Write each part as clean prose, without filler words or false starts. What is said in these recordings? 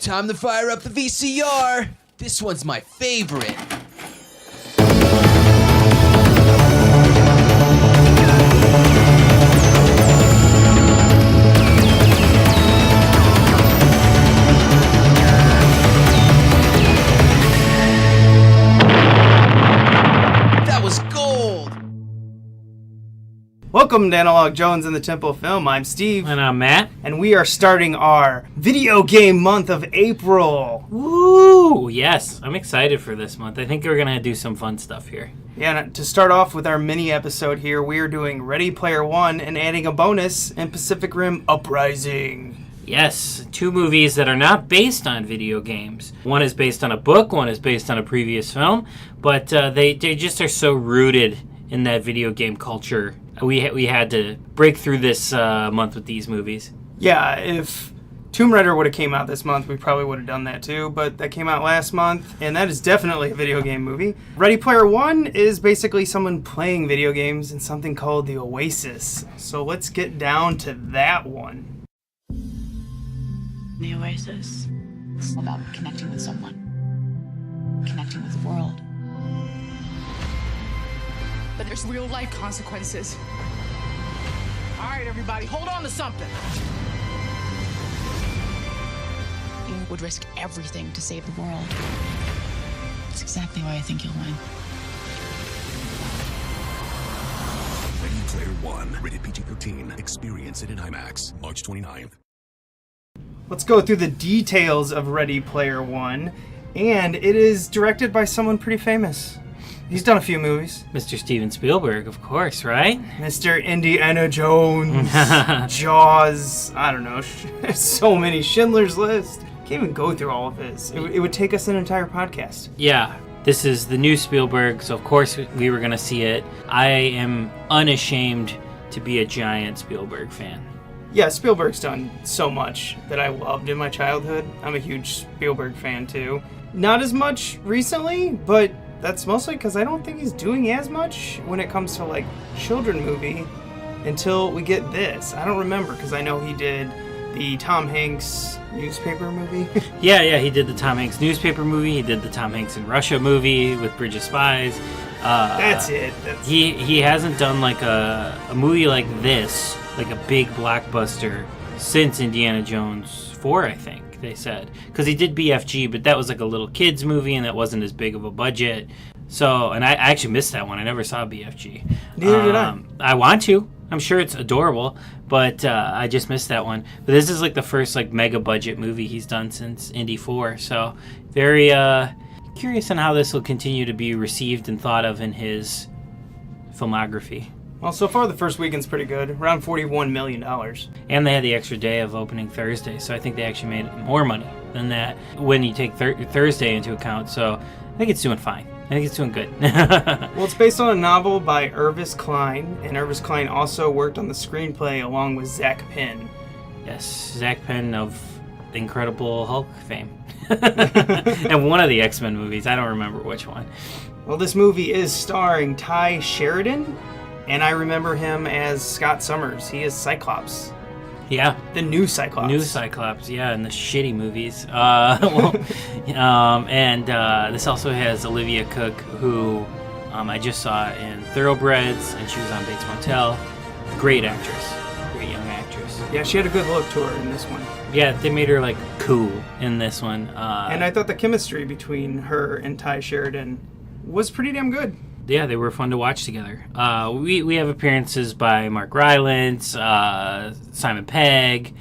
Time to fire up the VCR. This one's my favorite. That was gold. Welcome to Analog Jones and the Temple of Film. I'm Steve. And I'm Matt. And we are starting our video game month of April. Woo! Yes, I'm excited for this month. I think we're going to do some fun stuff here. Yeah, and to start off with our mini episode here, we are doing Ready Player One and adding a bonus in Pacific Rim Uprising. Yes, two movies that are not based on video games. One is based on a book, one is based on a previous film, but they just are so rooted in that video game culture. We had to break through this month with these movies. Yeah, if Tomb Raider would have came out this month, we probably would have done that too, but that came out last month, and that is definitely a video game movie. Ready Player One is basically someone playing video games in something called the Oasis. So let's get down to that one. The Oasis. It's about connecting with someone. Connecting with the world. But there's real life consequences. All right, everybody, hold on to something. You would risk everything to save the world. That's exactly why I think you'll win. Ready Player One, rated PG-13. Experience it in IMAX, March 29th. Let's go through the details of Ready Player One, and it is directed by someone pretty famous. He's done a few movies. Mr. Steven Spielberg, of course, right? Mr. Indiana Jones, Jaws, I don't know, so many, Schindler's List. Can't even go through all of his. It would take us an entire podcast. Yeah, this is the new Spielberg, so of course we were going to see it. I am unashamed to be a giant Spielberg fan. Yeah, Spielberg's done so much that I loved in my childhood. I'm a huge Spielberg fan too. Not as much recently, but that's mostly because I don't think he's doing as much when it comes to like children movie until we get this. I don't remember because I know he did the Tom Hanks newspaper movie. Yeah, he did the Tom Hanks newspaper movie. He did the Tom Hanks in Russia movie with Bridge of Spies. That's it. He hasn't done like a movie like this, like a big blockbuster, since Indiana Jones 4, I think they said. Because he did BFG, but that was like a little kids movie and that wasn't as big of a budget. So, and I actually missed that one. I never saw BFG. Neither did I. I want to. I'm sure it's adorable, but I just missed that one. But this is like the first like mega budget movie he's done since Indy 4. So very curious on how this will continue to be received and thought of in his filmography. Well, so far the first weekend's pretty good, around $41 million. And they had the extra day of opening Thursday, so I think they actually made more money than that when you take Thursday into account. So I think it's doing fine. I think it's doing good. Well, it's based on a novel by Irvis Klein, and Irvis Klein also worked on the screenplay along with Zach Penn. Yes, Zach Penn of the Incredible Hulk fame. And one of the X-Men movies. I don't remember which one. Well, this movie is starring Tye Sheridan, and I remember him as Scott Summers. He is Cyclops. Yeah. The new Cyclops. New Cyclops, yeah, in the shitty movies. This also has Olivia Cook, who I just saw in Thoroughbreds, and she was on Bates Motel. Great actress. Great young actress. Yeah, she had a good look to her in this one. Yeah, they made her, like, cool in this one. And I thought the chemistry between her and Tye Sheridan was pretty damn good. Yeah, they were fun to watch together. We have appearances by Mark Rylance, Simon Pegg,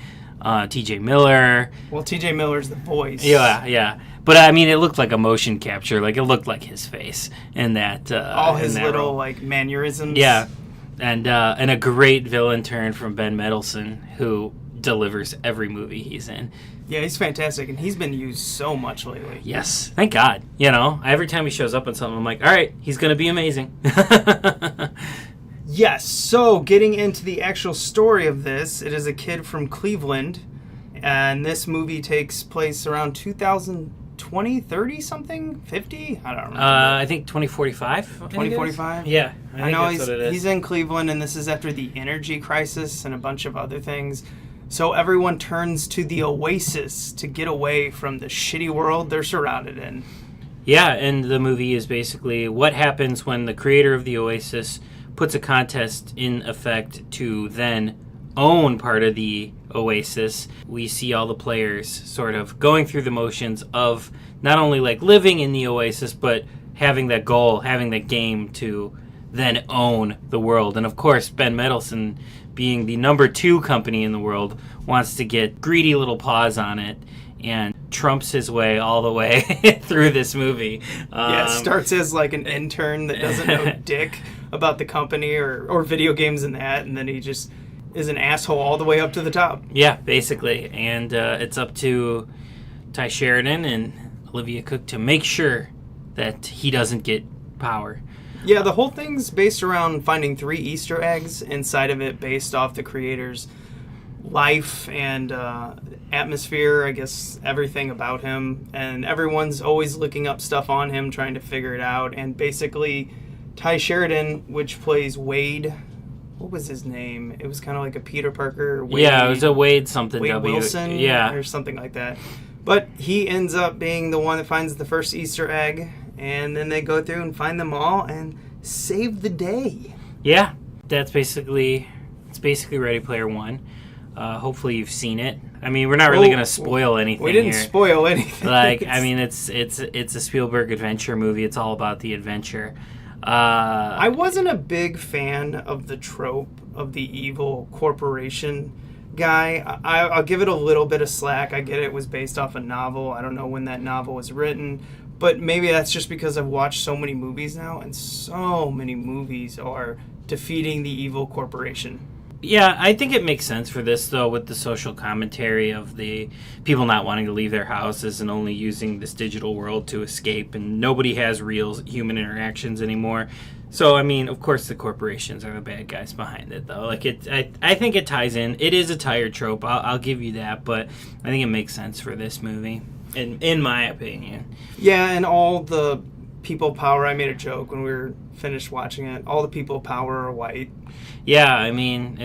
T.J. Miller. Well, T.J. Miller's the voice. Yeah. But, I mean, it looked like a motion capture. Like, it looked like his face in that all his that little, role. like, mannerisms. Yeah. And a great villain turn from Ben Mendelsohn, who delivers every movie he's in. Yeah, he's fantastic, and he's been used so much lately. Yes, thank God. You know, every time he shows up in something, I'm like, all right, he's going to be amazing. Yes, so getting into the actual story of this, it is a kid from Cleveland, and this movie takes place around 2020, 30 something, 50? I don't remember. I think 2045. 2045? Yeah, I know that's what it is. he's in Cleveland, and this is after the energy crisis and a bunch of other things. So everyone turns to the Oasis to get away from the shitty world they're surrounded in. Yeah, and the movie is basically what happens when the creator of the Oasis puts a contest in effect to then own part of the Oasis. We see all the players sort of going through the motions of not only like living in the Oasis, but having that goal, having that game to then own the world. And of course, Ben Mendelsohn, being the number 2 company in the world, wants to get greedy little paws on it and trumps his way all the way through this movie. Starts as like an intern that doesn't know dick about the company or video games and that, and then he just is an asshole all the way up to the top. Yeah, basically. And it's up to Tye Sheridan and Olivia Cook to make sure that he doesn't get power. Yeah, the whole thing's based around finding 3 Easter eggs inside of it based off the creator's life and atmosphere, I guess, everything about him. And everyone's always looking up stuff on him, trying to figure it out. And basically, Tye Sheridan, which plays Wade, what was his name? It was kind of like a Peter Parker. Wade, yeah, it was a Wade something. Wade W. Wilson, yeah, or something like that. But he ends up being the one that finds the first Easter egg, and then they go through and find them all and save the day. Yeah, it's basically Ready Player One. Hopefully you've seen it. I mean, we're not really going to spoil anything. We didn't here. spoil anything. Like, I mean, it's a Spielberg adventure movie. It's all about the adventure. I wasn't a big fan of the trope of the evil corporation guy. I'll give it a little bit of slack. I get it was based off a novel. I don't know when that novel was written, but maybe that's just because I've watched so many movies now, and so many movies are defeating the evil corporation. Yeah, I think it makes sense for this, though, with the social commentary of the people not wanting to leave their houses and only using this digital world to escape, and nobody has real human interactions anymore. So, I mean, of course the corporations are the bad guys behind it, though. Like, I think it ties in. It is a tired trope, I'll give you that, but I think it makes sense for this movie, in my opinion. Yeah, and all the people power, I made a joke when we were finished watching it, all the people power are white. Yeah, I mean,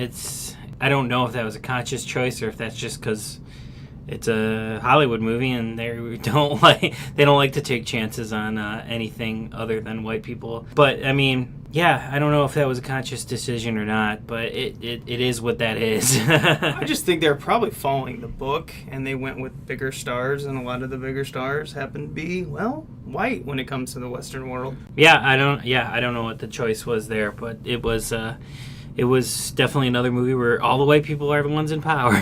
I don't know if that was a conscious choice or if that's just because it's a Hollywood movie and they don't like to take chances on anything other than white people. But I mean, yeah, I don't know if that was a conscious decision or not, but it is what that is. I just think they're probably following the book and they went with bigger stars, and a lot of the bigger stars happen to be, well, white when it comes to the Western world. I don't know what the choice was there, but it was definitely another movie where all the white people are the ones in power.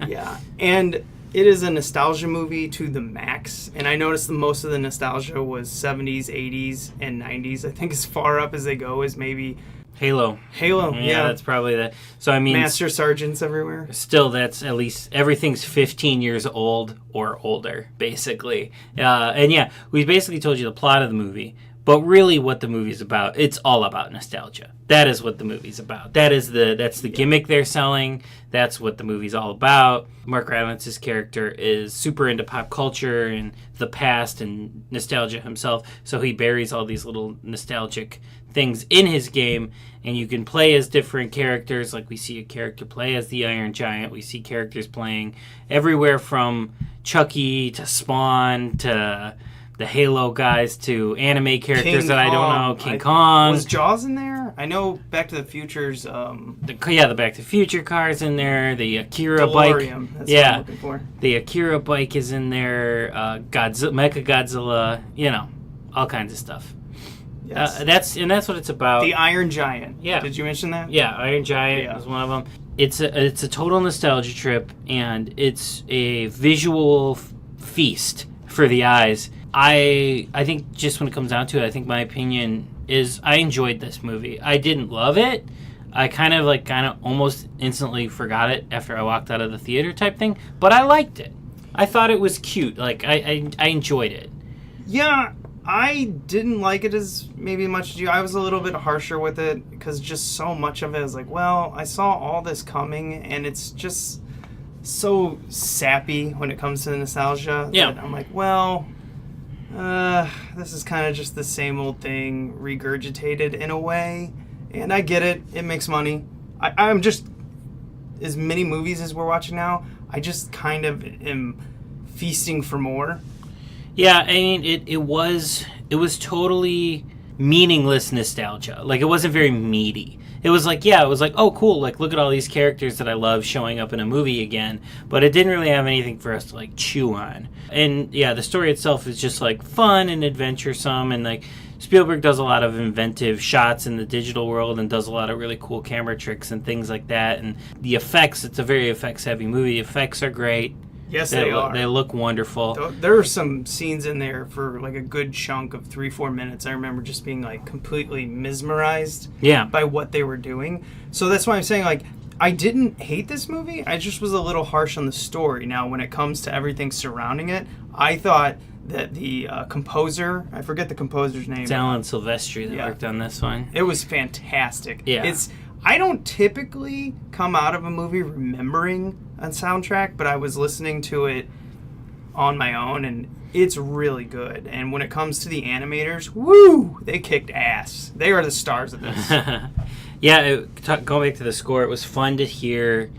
Yeah, and it is a nostalgia movie to the max, and I noticed most of the nostalgia was 70s, 80s, and 90s. I think as far up as they go is maybe Halo, yeah. That's probably that. So, I mean... Master Sergeants everywhere. Still, that's at least... Everything's 15 years old or older, basically. And yeah, we basically told you the plot of the movie. But really what the movie's about, it's all about nostalgia. That is what the movie's about. That's the gimmick they're selling. That's what the movie's all about. Mark Rylance's character is super into pop culture and the past and nostalgia himself. So he buries all these little nostalgic things in his game. And you can play as different characters. Like we see a character play as the Iron Giant. We see characters playing everywhere from Chucky to Spawn to... the Halo guys to anime characters King that I don't know. Kong. Kong. Was Jaws in there? I know Back to the Future's... the Back to the Future car's in there. The Akira DeLorean, bike. that's what I'm looking for. The Akira bike is in there. Mechagodzilla. You know, all kinds of stuff. Yes. That's what it's about. The Iron Giant. Yeah. Did you mention that? Yeah, Iron Giant is one of them. It's a total nostalgia trip, and it's a visual feast for the eyes. I think just when it comes down to it, I think my opinion is I enjoyed this movie. I didn't love it. I kind of almost instantly forgot it after I walked out of the theater type thing, but I liked it. I thought it was cute. Like I enjoyed it. Yeah, I didn't like it as much as you. I was a little bit harsher with it because just so much of it is like, well, I saw all this coming, and it's just so sappy when it comes to the nostalgia. Yeah. That I'm like, well... this is kind of just the same old thing regurgitated in a way, and I get it. It makes money. I'm just as many movies as we're watching now, I just kind of am feasting for more. Yeah, I mean, it was totally meaningless nostalgia. Like, it wasn't very meaty. It was like, oh, cool, like, look at all these characters that I love showing up in a movie again, but it didn't really have anything for us to, like, chew on. And, yeah, the story itself is just, like, fun and adventuresome, and, like, Spielberg does a lot of inventive shots in the digital world and does a lot of really cool camera tricks and things like that, and the effects, it's a very effects-heavy movie. The effects are great. Yes, they are. They look wonderful. There are some scenes in there for like a good chunk of 3-4 minutes. I remember just being like completely mesmerized by what they were doing. So that's why I'm saying, like, I didn't hate this movie. I just was a little harsh on the story. Now, when it comes to everything surrounding it, I thought that the composer, I forget the composer's name. It's Alan Silvestri that worked on this one. It was fantastic. Yeah. I don't typically come out of a movie remembering a soundtrack, but I was listening to it on my own, and it's really good. And when it comes to the animators, woo, they kicked ass. They are the stars of this. Yeah, going back to the score, it was fun to hear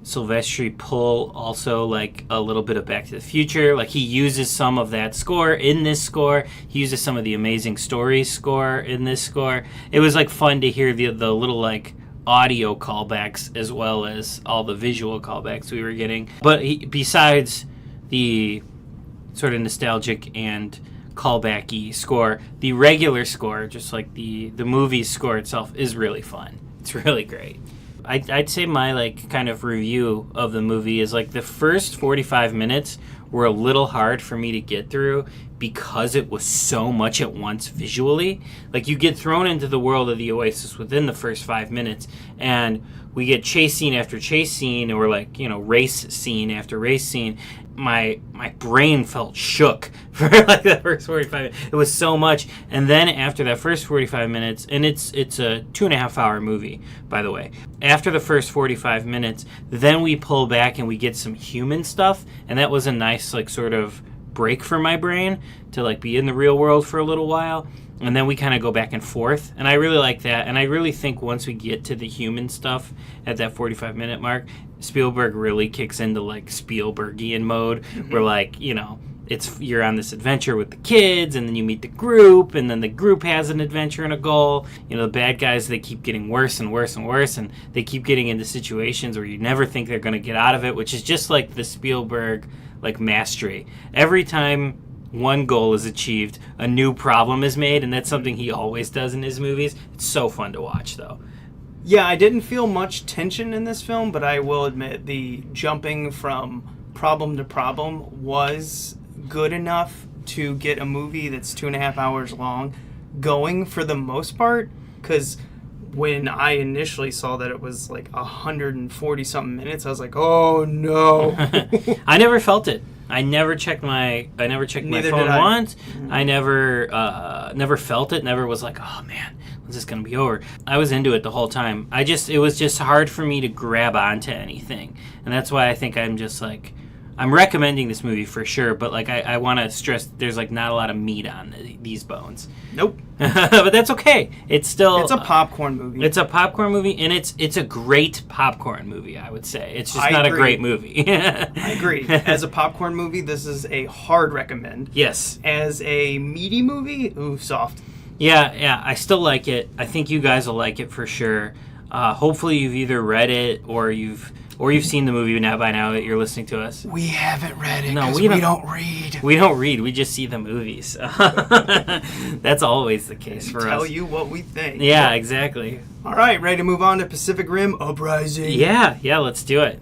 Silvestri pull also like a little bit of Back to the Future. Like, he uses some of that score in this score. He uses some of the Amazing Stories score in this score. It was like fun to hear the little like audio callbacks as well as all the visual callbacks we were getting. But besides the sort of nostalgic and callbacky score, the regular score, just like the movie score itself, is really fun. It's really great. I'd say my like kind of review of the movie is like the first 45 minutes were a little hard for me to get through because it was so much at once visually. Like, you get thrown into the world of the Oasis within the first 5 minutes, and we get chase scene after chase scene, or like, you know, race scene after race scene. My brain felt shook for like the first 45 minutes. It was so much. And then after that first 45 minutes, and it's a 2.5 hour movie, by the way. After the first 45 minutes, then we pull back and we get some human stuff, and that was a nice like sort of break for my brain to like be in the real world for a little while. And then we kind of go back and forth, and I really like that. And I really think once we get to the human stuff at that 45-minute mark, Spielberg really kicks into like Spielbergian mode, where like, you know, you're on this adventure with the kids, and then you meet the group, and then the group has an adventure and a goal. You know, the bad guys, they keep getting worse and worse and worse, and they keep getting into situations where you never think they're going to get out of it, which is just like the Spielberg like mastery. Every time one goal is achieved, a new problem is made, and that's something he always does in his movies. It's so fun to watch, though. Yeah, I didn't feel much tension in this film, but I will admit the jumping from problem to problem was good enough to get a movie that's 2.5 hours long going for the most part, because when I initially saw that it was like 140 something minutes, I was like, oh no. I never felt it. I never checked my phone once. I never felt it. Never was like, oh man, when's this gonna be over? I was into it the whole time. It was just hard for me to grab onto anything, and that's why I think I'm just like, I'm recommending this movie for sure, but like I want to stress there's like not a lot of meat on these bones. Nope. But that's okay. It's a popcorn movie. It's a popcorn movie, and it's a great popcorn movie, I would say. It's just not a great movie. I agree. As a popcorn movie, this is a hard recommend. Yes. As a meaty movie, ooh, soft. Yeah, I still like it. I think you guys will like it for sure. Hopefully you've either read it or you've seen the movie by now that you're listening to us. We haven't read it because we don't read. We don't read. We just see the movies. That's always the case for us. Tell you what we think. Yeah, exactly. All right, ready to move on to Pacific Rim Uprising. Yeah, let's do it.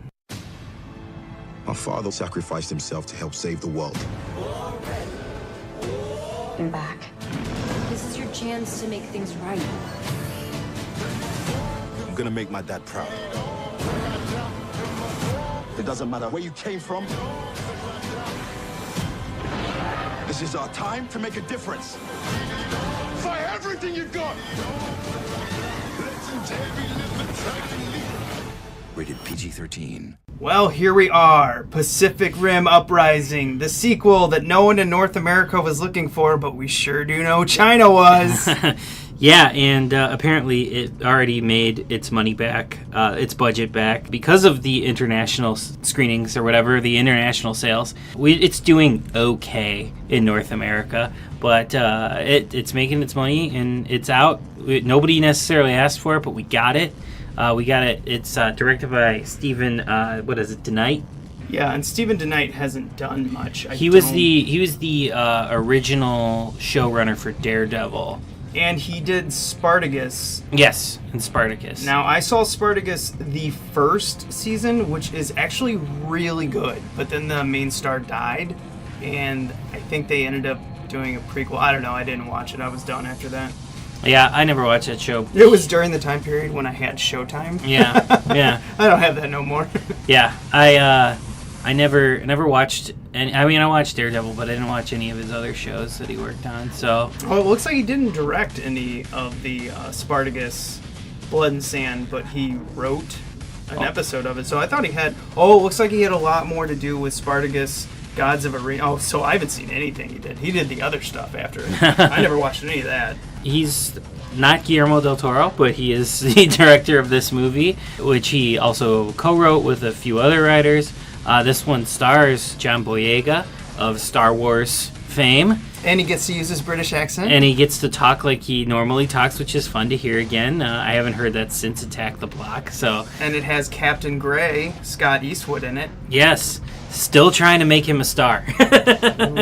My father sacrificed himself to help save the world. I'm back. This is your chance to make things right. I'm gonna make my dad proud. It doesn't matter where you came from. This is our time to make a difference. Fire everything you got! Rated PG-13. Well, here we are, Pacific Rim Uprising, the sequel that no one in North America was looking for, but we sure do know China was. Yeah, and apparently it already made its money back, its budget back, because of the international screenings or whatever, the international sales. It's doing okay in North America, but it's making its money, and it's out. Nobody necessarily asked for it, but we got it. It's directed by Stephen, DeKnight? Yeah, and Stephen DeKnight hasn't done much. He was the original showrunner for Daredevil. And he did Spartacus. Yes, and Spartacus. Now, I saw Spartacus the first season, which is actually really good. But then the main star died, and I think they ended up doing a prequel. I don't know. I didn't watch it. I was done after that. Yeah, I never watched that show. It was during the time period when I had Showtime. Yeah, yeah. I don't have that no more. Yeah, I never watched any. I mean, I watched Daredevil, but I didn't watch any of his other shows that he worked on. So, well, it looks like he didn't direct any of the Spartacus Blood and Sand, but he wrote an episode of it. So I thought he had. Oh, it looks like he had a lot more to do with Spartacus Gods of Arena. Oh, so I haven't seen anything he did. He did the other stuff after it. I never watched any of that. He's not Guillermo del Toro, but he is the director of this movie, which he also co-wrote with a few other writers. This one stars John Boyega of Star Wars fame. And he gets to use his British accent. And he gets to talk like he normally talks, which is fun to hear again. I haven't heard that since Attack the Block. So. And it has Captain Gray, Scott Eastwood, in it. Yes. Still trying to make him a star.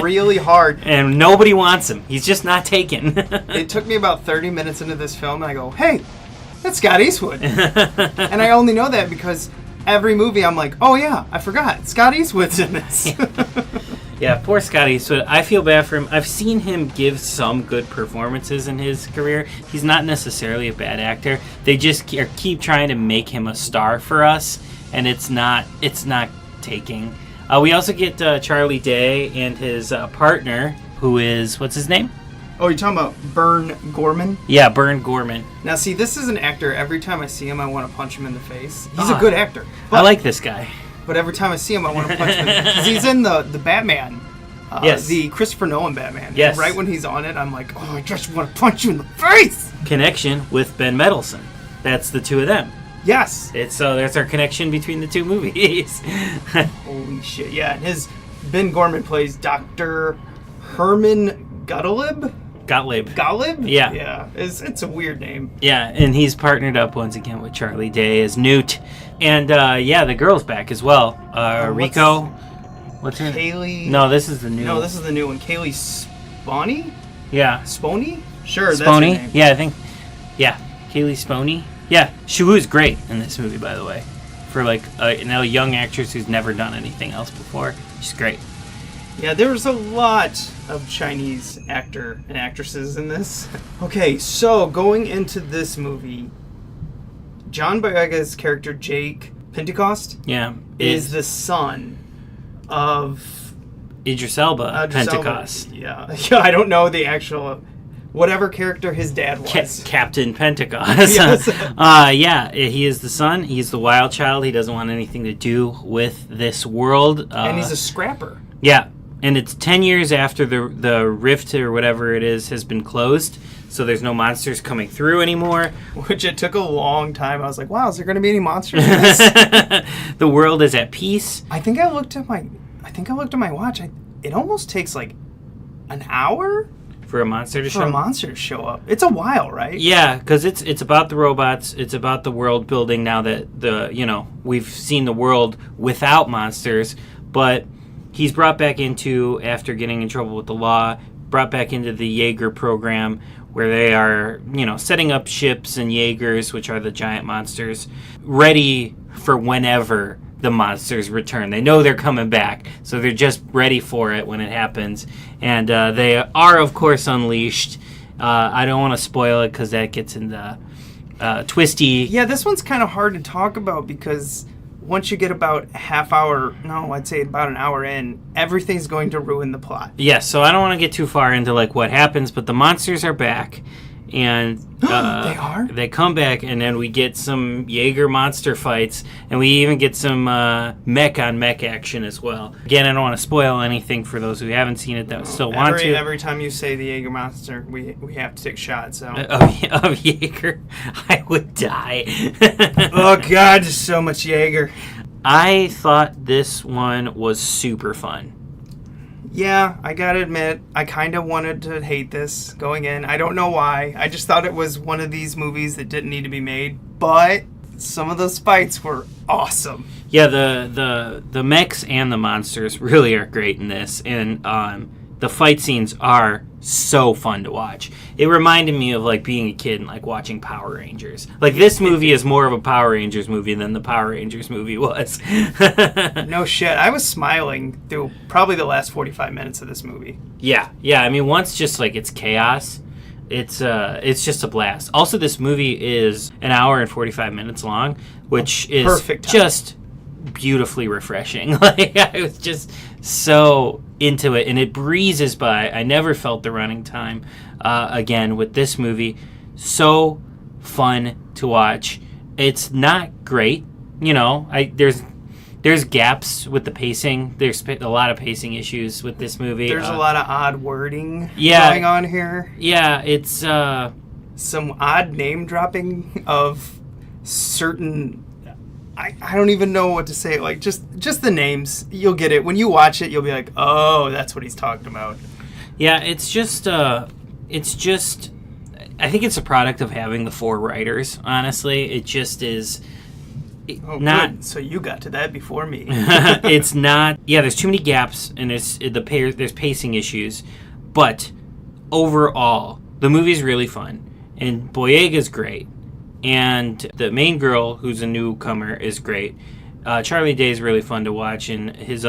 Really hard. And nobody wants him. He's just not taken. It took me about 30 minutes into this film, and I go, hey, that's Scott Eastwood. And I only know that because every movie I'm like, oh yeah, I forgot. Scott Eastwood's in this. Yeah, poor Scott Eastwood. I feel bad for him. I've seen him give some good performances in his career. He's not necessarily a bad actor. They just keep trying to make him a star for us, and it's not taking. We also get Charlie Day and his partner, who is, what's his name? Oh, you're talking about Bern Gorman? Yeah, Bern Gorman. Now, see, this is an actor, every time I see him, I want to punch him in the face. He's a good actor. I like this guy. But every time I see him, I want to punch him in the face. He's in the Batman. Yes. The Christopher Nolan Batman. Yes. And right when he's on it, I'm like, oh, I just want to punch you in the face! Connection with Ben Mendelsohn. That's the two of them. Yes. That's our connection between the two movies. Holy shit. Yeah, and Ben Gorman plays Dr. Herman Gottlieb? Gottlieb? Yeah. Yeah. It's a weird name. Yeah, and he's partnered up once again with Charlie Day as Newt. And, the girl's back as well. Rico. What's her name? Kaylee. No, this is the new one. No, this is the new one. Kaylee Sponey? Yeah. Sponey? Sure, that's Sponey? her name. Yeah, I think. Yeah, Kaylee Sponey. Yeah, she was great in this movie, by the way. For, a young actress who's never done anything else before. She's great. Yeah, there was a lot of Chinese actor and actresses in this. Okay, so going into this movie, John Boyega's character Jake Pentecost is the son of Idris Elba Pentecost. Yeah, I don't know the actual whatever character his dad was. Captain Pentecost. Yes. He is the son. He's the wild child. He doesn't want anything to do with this world. And he's a scrapper. Yeah. And it's 10 years after the rift or whatever it is has been closed, so there's no monsters coming through anymore. Which it took a long time. I was like, wow, is there going to be any monsters in this? The world is at peace. I think I looked at my watch. It almost takes like an hour for a monster to show up. It's a while, right? Yeah, because it's about the robots. It's about the world building now that we've seen the world without monsters, but he's brought back into, after getting in trouble with the law, brought back into the Jaeger program where they are, setting up ships and Jaegers, which are the giant monsters, ready for whenever the monsters return. They know they're coming back, so they're just ready for it when it happens. And they are, of course, unleashed. I don't want to spoil it because that gets into twisty. Yeah, this one's kind of hard to talk about because once you get about I'd say about an hour in, everything's going to ruin the plot. Yes, so I don't want to get too far into what happens, but the monsters are back, And They are? They come back, and then we get some Jaeger monster fights, and we even get some mech on mech action as well. Again, I don't want to spoil anything for those who haven't seen it that still want to. Every time you say the Jaeger monster, we have to take shots. So. Of Jaeger, I would die. Oh God, there's so much Jaeger. I thought this one was super fun. Yeah, I gotta admit, I kind of wanted to hate this going in. I don't know why. I just thought it was one of these movies that didn't need to be made. But some of those fights were awesome. Yeah, the mechs and the monsters really are great in this, and the fight scenes are so fun to watch. It reminded me of like being a kid and like watching Power Rangers. Like this movie is more of a Power Rangers movie than the Power Rangers movie was. No shit. I was smiling through probably the last 45 minutes of this movie. Yeah. I mean, once just like it's chaos, it's just a blast. Also, this movie is an hour and 45 minutes long, which is perfect time. Just beautifully refreshing. Like I was just so into it, and it breezes by. I never felt the running time again with this movie. So fun to watch. It's not great, you know. There's gaps with the pacing. There's a lot of pacing issues with this movie. There's a lot of odd wording going on here. Yeah, it's some odd name dropping of certain. I don't even know what to say. Like just the names, you'll get it when you watch it. You'll be like, oh, that's what he's talking about. Yeah, it's just. I think it's a product of having the 4 writers. Honestly, it just is. Not good. So you got to that before me. It's not. Yeah, there's too many gaps, and there's pacing issues, but overall, the movie's really fun, and Boyega's great. And the main girl, who's a newcomer, is great. Charlie Day is really fun to watch, and his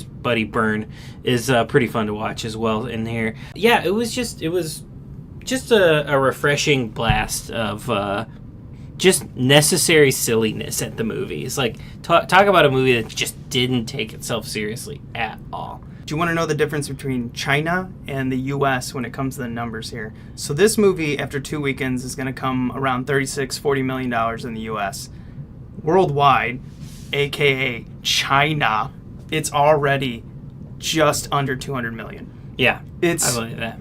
buddy Byrne is pretty fun to watch as well in here. Yeah, it was just a refreshing blast of just necessary silliness at the movies. Like talk about a movie that just didn't take itself seriously at all. Do you want to know the difference between China and the U.S. when it comes to the numbers here? So this movie, after 2 weekends, is going to come around $40 million in the U.S. Worldwide, a.k.a. China, it's already just under 200 million. Yeah, I believe that.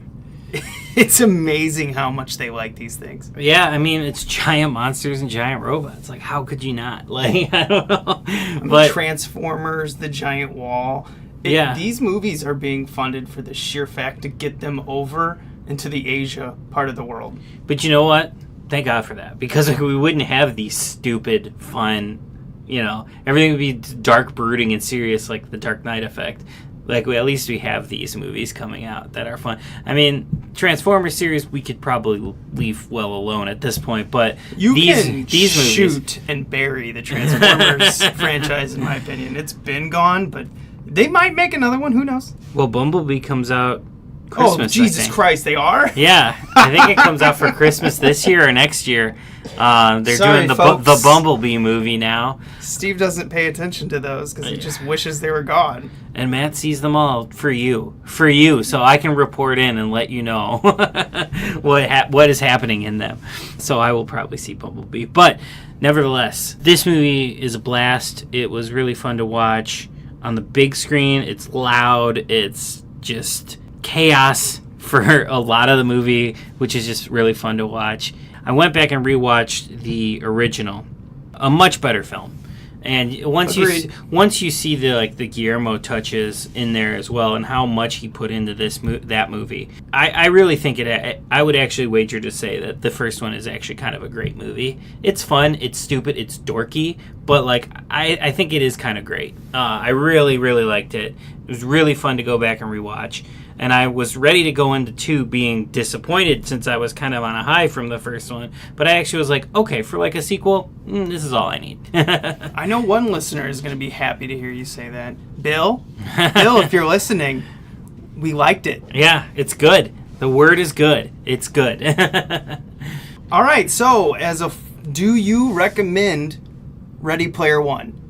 It's amazing how much they like these things. Yeah, I mean, it's giant monsters and giant robots. Like, how could you not? Like, I don't know. But Transformers, the giant wall. Yeah. These movies are being funded for the sheer fact to get them over into the Asia part of the world. But you know what? Thank God for that. Because we wouldn't have these stupid, fun, everything would be dark, brooding, and serious like the Dark Knight effect. Like, at least we have these movies coming out that are fun. I mean, Transformers series, we could probably leave well alone at this point, but these movies shoot and bury the Transformers franchise, in my opinion. It's been gone, but they might make another one. Who knows? Well, Bumblebee comes out Christmas. Oh, Jesus Christ, they are? Yeah, I think it comes out for Christmas this year or next year. They're doing the Bumblebee movie now. Steve doesn't pay attention to those because he just wishes they were gone. And Matt sees them all for you, so I can report in and let you know what is happening in them. So I will probably see Bumblebee. But nevertheless, this movie is a blast. It was really fun to watch. On the big screen, it's loud. It's just chaos for a lot of the movie, which is just really fun to watch. I went back and rewatched the original, a much better film. And once you see the Guillermo touches in there as well, and how much he put into that movie, I really think I would actually wager to say that the first one is actually kind of a great movie. It's fun, it's stupid, it's dorky, but I think it is kind of great. I really, really liked it. It was really fun to go back and rewatch. And I was ready to go into 2 being disappointed since I was kind of on a high from the first one. But I actually was like, okay, for a sequel, this is all I need. I know one listener is going to be happy to hear you say that. Bill, if you're listening, we liked it. Yeah, it's good. The word is good. It's good. All right, so do you recommend Ready Player One?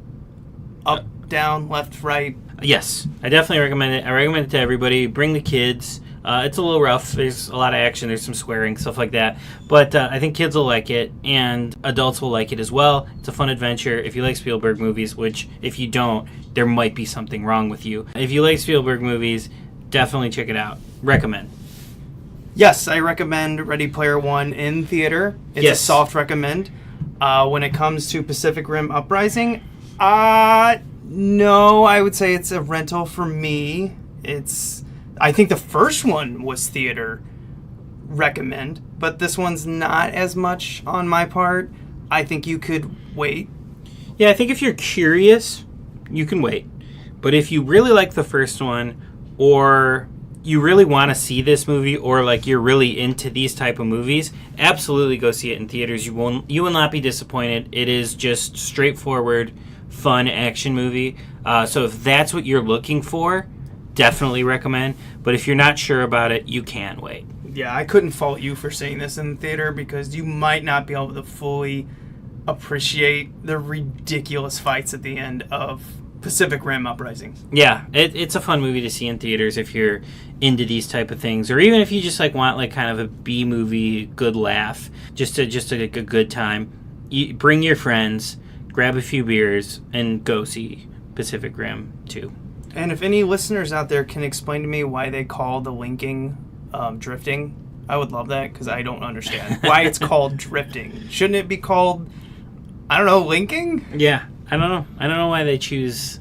Up, down, left, right? Yes, I definitely recommend it. I recommend it to everybody. Bring the kids. It's a little rough. There's a lot of action. There's some swearing, stuff like that. But I think kids will like it, and adults will like it as well. It's a fun adventure. If you like Spielberg movies, which if you don't, there might be something wrong with you. If you like Spielberg movies, definitely check it out. Recommend. Yes, I recommend Ready Player One in theater. It's a soft recommend. When it comes to Pacific Rim Uprising, no, I would say it's a rental for me. I think the first one was theater recommend, but this one's not as much on my part. I think you could wait. Yeah, I think if you're curious, you can wait. But if you really like the first one, or you really want to see this movie, or like you're really into these type of movies, absolutely go see it in theaters. You will not be disappointed. It is just straightforward, fun action movie. So if that's what you're looking for, definitely recommend. But if you're not sure about it, you can wait. Yeah, I couldn't fault you for seeing this in the theater because you might not be able to fully appreciate the ridiculous fights at the end of Pacific Rim Uprising. Yeah, it's a fun movie to see in theaters if you're into these type of things, or even if you just like want like kind of a B movie, good laugh, just a good time. You bring your friends, grab a few beers, and go see Pacific Rim 2. And if any listeners out there can explain to me why they call the linking drifting, I would love that because I don't understand why it's called drifting. Shouldn't it be called, I don't know, linking? Yeah, I don't know why they choose.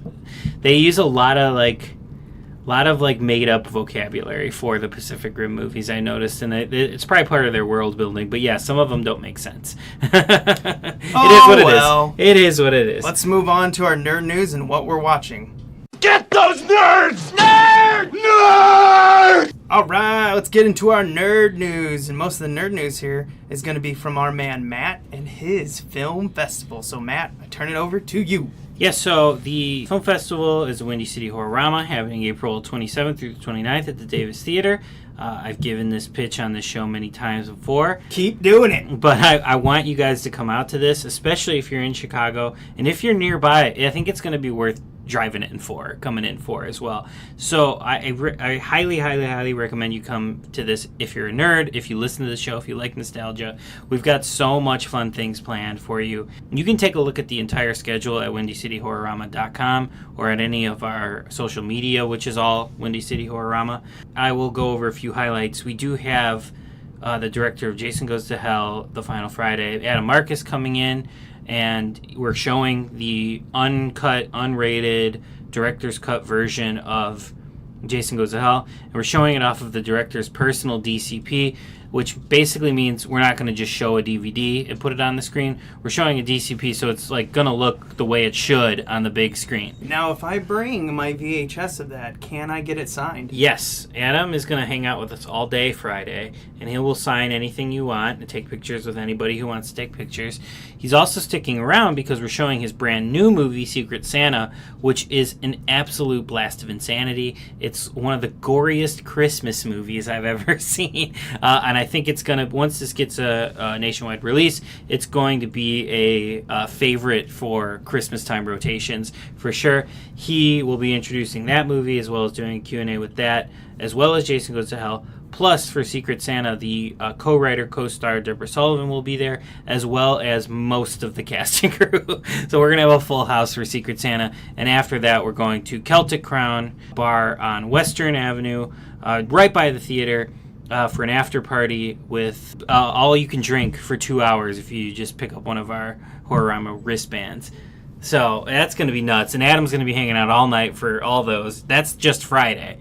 They use a lot of made up vocabulary for the Pacific Rim movies, I noticed, and it's probably part of their world building. But yeah, some of them don't make sense. It is what it is. It is what it is. Let's move on to our nerd news and what we're watching. Get those nerds! Nerd! Nerd! All right, let's get into our nerd news. And most of the nerd news here is going to be from our man Matt and his film festival. So Matt, I turn it over to you. Yes, so the film festival is the Windy City Horrorama, happening April 27th through the 29th at the Davis Theater. I've given this pitch on this show many times before. Keep doing it. But I want you guys to come out to this, especially if you're in Chicago. And if you're nearby, I think it's going to be worth driving it coming in for as well. So I highly, highly, highly recommend you come to this if you're a nerd, if you listen to the show, if you like nostalgia. We've got so much fun things planned for you. You can take a look at the entire schedule at windycityhorrorama.com or at any of our social media, which is all Windy City Horrorama. I will go over a few highlights. We do have the director of Jason Goes to Hell, The Final Friday, Adam Marcus, coming in. And we're showing the uncut, unrated director's cut version of Jason Goes to Hell. And we're showing it off of the director's personal DCP, which basically means we're not going to just show a DVD and put it on the screen. We're showing a DCP, so it's like going to look the way it should on the big screen. Now, if I bring my VHS of that, can I get it signed? Yes. Adam is going to hang out with us all day Friday, and he will sign anything you want and take pictures with anybody who wants to take pictures. He's also sticking around because we're showing his brand new movie, Secret Santa, which is an absolute blast of insanity. It's one of the goriest Christmas movies I've ever seen, and I think it's going to, once this gets a nationwide release, it's going to be a favorite for Christmas time rotations for sure. He will be introducing that movie as well as doing a Q&A with that, as well as Jason Goes to Hell. Plus, for Secret Santa, the co-writer, co-star Deborah Sullivan will be there, as well as most of the cast and crew. So we're going to have a full house for Secret Santa. And after that, we're going to Celtic Crown Bar on Western Avenue, right by the theater, for an after party with all you can drink for 2 hours if you just pick up one of our Horrorama wristbands. So that's going to be nuts. And Adam's going to be hanging out all night for all those. That's just Friday.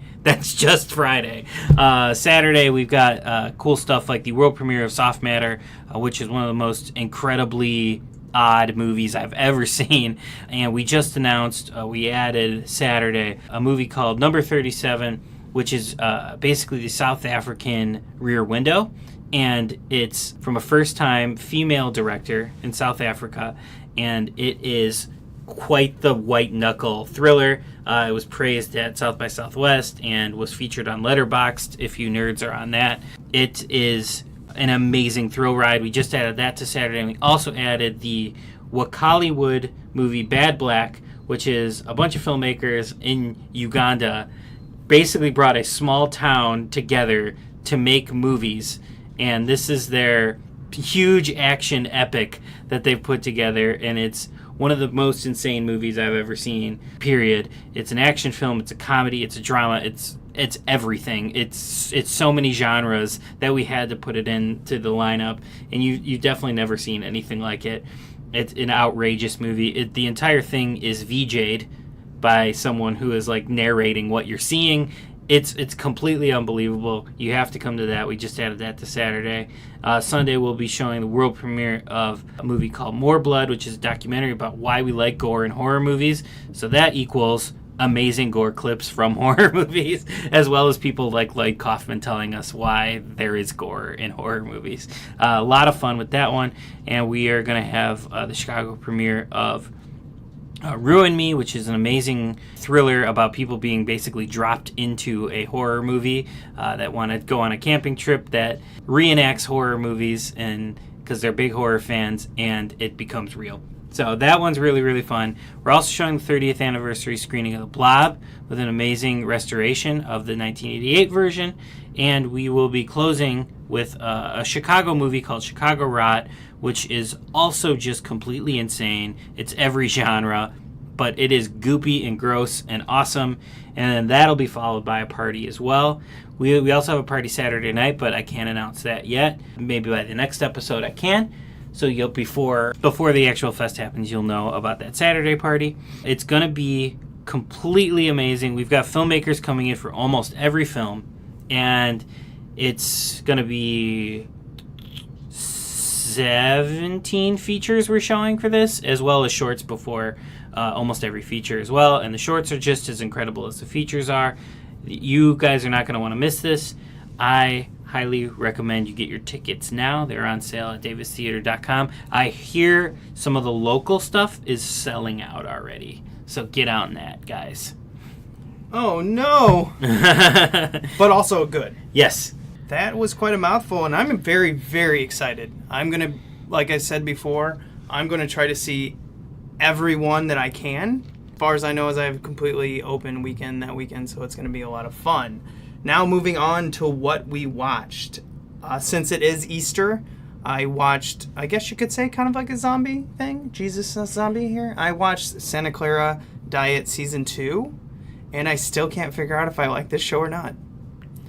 Saturday, we've got cool stuff like the world premiere of Soft Matter, which is one of the most incredibly odd movies I've ever seen. And we just announced, we added Saturday, a movie called Number 37, which is basically the South African Rear Window. And it's from a first-time female director in South Africa. And it is quite the white-knuckle thriller. It was praised at South by Southwest and was featured on Letterboxd, if you nerds are on that. It is an amazing thrill ride. We just added that to Saturday, and we also added the Wakaliwood movie Bad Black, which is a bunch of filmmakers in Uganda basically brought a small town together to make movies, and this is their huge action epic that they've put together, and it's one of the most insane movies I've ever seen, period. It's an action film, it's a comedy, it's a drama, it's everything. It's so many genres that we had to put it into the lineup, and you've definitely never seen anything like it. It's an outrageous movie. The entire thing is VJ'd by someone who is like narrating what you're seeing. It's completely unbelievable. You have to come to that. We just added that to Saturday. Sunday we'll be showing the world premiere of a movie called More Blood, which is a documentary about why we like gore in horror movies. So that equals amazing gore clips from horror movies, as well as people like Lloyd Kaufman telling us why there is gore in horror movies. A lot of fun with that one. And we are going to have the Chicago premiere of Ruin Me, which is an amazing thriller about people being basically dropped into a horror movie that want to go on a camping trip that reenacts horror movies, and because they're big horror fans, and it becomes real. So that one's really, really fun. We're also showing the 30th anniversary screening of The Blob with an amazing restoration of the 1988 version, and we will be closing with a Chicago movie called Chicago Rot, which is also just completely insane. It's every genre, but it is goopy and gross and awesome. And then that'll be followed by a party as well. We also have a party Saturday night, but I can't announce that yet. Maybe by the next episode I can. So you'll before the actual fest happens, you'll know about that Saturday party. It's going to be completely amazing. We've got filmmakers coming in for almost every film, and it's going to be 17 features we're showing for this, as well as shorts before almost every feature as well. And the shorts are just as incredible as the features are. You guys are not going to want to miss this. I highly recommend you get your tickets now. They're on sale at davistheater.com. I hear some of the local stuff is selling out already. So get on that, guys. Oh, no. But also good. Yes. That was quite a mouthful, and I'm very, very excited. I'm going to, like I said before, I'm going to try to see every one that I can. As far as I know, as I have a completely open weekend that weekend, so it's going to be a lot of fun. Now moving on to what we watched. Since it is Easter, I watched, I guess you could say, kind of like a zombie thing. Jesus zombie here. I watched Santa Clara Diet Season 2, and I still can't figure out if I like this show or not.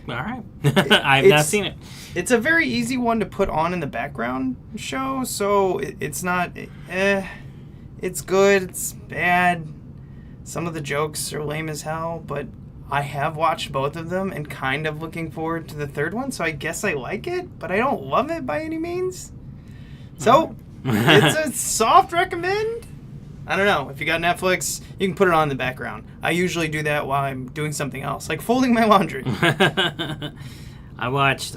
All right. I've not seen it. It's a very easy one to put on in the background show, so it's not, it's good, it's bad. Some of the jokes are lame as hell, but I have watched both of them and kind of looking forward to the third one, so I guess I like it, but I don't love it by any means. So, it's a soft recommend. I don't know. If you got Netflix, you can put it on in the background. I usually do that while I'm doing something else, like folding my laundry. I watched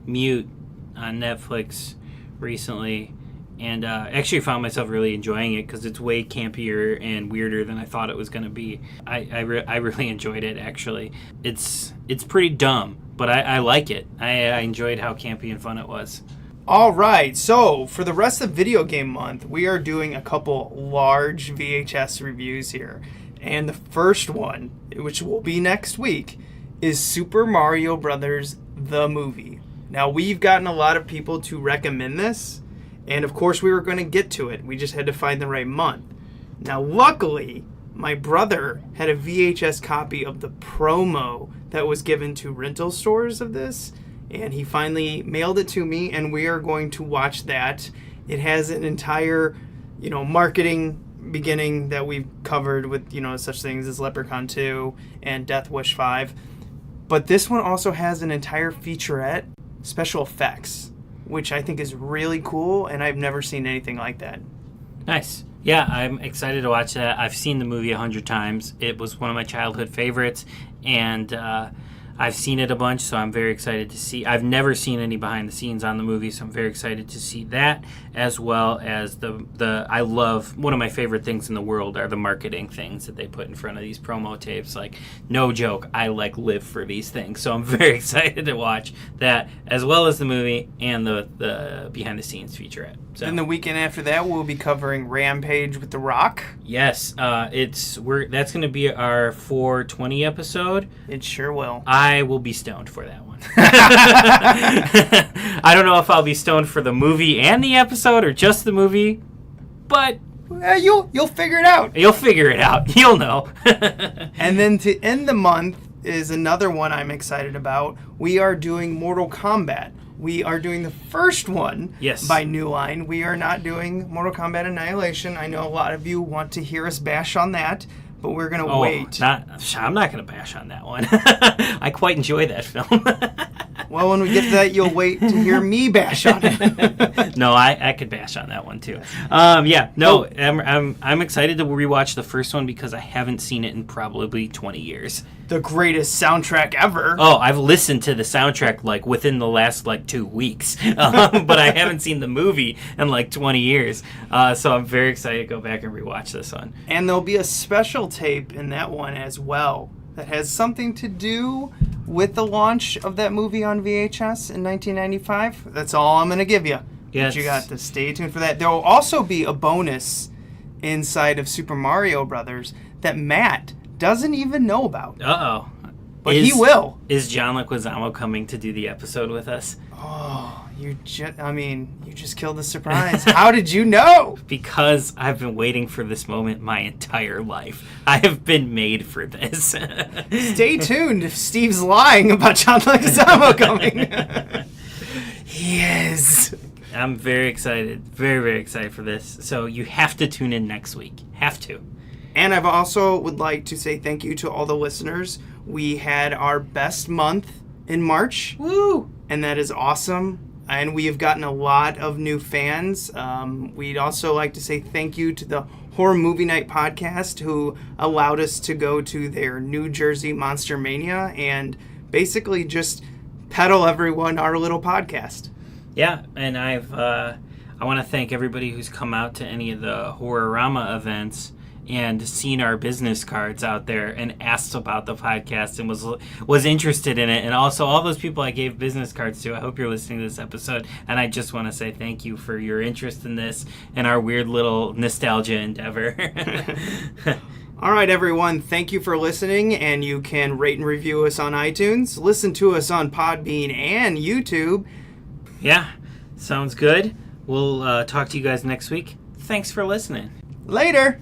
Mute on Netflix recently, and actually found myself really enjoying it because it's way campier and weirder than I thought it was going to be. I really enjoyed it, actually. It's pretty dumb, but I like it. I enjoyed how campy and fun it was. All right, so for the rest of Video Game Month, we are doing a couple large VHS reviews here. And the first one, which will be next week, is Super Mario Brothers, the movie. Now, we've gotten a lot of people to recommend this, and of course we were going to get to it. We just had to find the right month. Now, luckily, my brother had a VHS copy of the promo that was given to rental stores of this, and he finally mailed it to me, and we are going to watch that. It has an entire, marketing beginning that we've covered with, such things as Leprechaun 2 and Death Wish 5. But this one also has an entire featurette, special effects, which I think is really cool, and I've never seen anything like that. Nice. Yeah, I'm excited to watch that. I've seen the movie 100 times. It was one of my childhood favorites, and I've seen it a bunch, so I'm very excited to see. I've never seen any behind the scenes on the movie, so I'm very excited to see that, as well as I love, one of my favorite things in the world are the marketing things that they put in front of these promo tapes. Like, no joke, I live for these things, so I'm very excited to watch that, as well as the movie and the behind the scenes featurette. So. Then the weekend after that, we'll be covering Rampage with The Rock. Yes, that's going to be our 420 episode. It sure will. I will be stoned for that one. I don't know if I'll be stoned for the movie and the episode or just the movie, but you'll figure it out. You'll figure it out. You'll know. And then to end the month is another one I'm excited about. We are doing Mortal Kombat. We are doing the first one by New Line. We are not doing Mortal Kombat Annihilation. I know a lot of you want to hear us bash on that, but we're going to wait. I'm not going to bash on that one. I quite enjoy that film. Well, when we get to that, you'll wait to hear me bash on it. No, I could bash on that one too. I'm excited to rewatch the first one because I haven't seen it in probably 20 years. The greatest soundtrack ever. Oh, I've listened to the soundtrack like within the last 2 weeks, but I haven't seen the movie in 20 years. So I'm very excited to go back and rewatch this one. And there'll be a special tape in that one as well that has something to do with the launch of that movie on VHS in 1995. That's all I'm going to give you. Yes. But you got to stay tuned for that. There will also be a bonus inside of Super Mario Brothers that Matt doesn't even know about. Uh-oh. But he will. Is John Leguizamo coming to do the episode with us? Oh, you just killed the surprise. How did you know? Because I've been waiting for this moment my entire life. I have been made for this. Stay tuned if Steve's lying about John Leguizamo coming. He is. I'm very excited. Very, very excited for this. So you have to tune in next week. Have to. And I've also would like to say thank you to all the listeners. We had our best month in March. Woo! And that is awesome. And we have gotten a lot of new fans. We'd also like to say thank you to the Horror Movie Night podcast who allowed us to go to their New Jersey Monster Mania and basically just peddle everyone our little podcast. Yeah, and I want to thank everybody who's come out to any of the Horrorama events and seen our business cards out there and asked about the podcast and was interested in it. And also all those people I gave business cards to, I hope you're listening to this episode. And I just want to say thank you for your interest in this and our weird little nostalgia endeavor. All right, everyone. Thank you for listening. And you can rate and review us on iTunes. Listen to us on Podbean and YouTube. Yeah, sounds good. We'll talk to you guys next week. Thanks for listening. Later.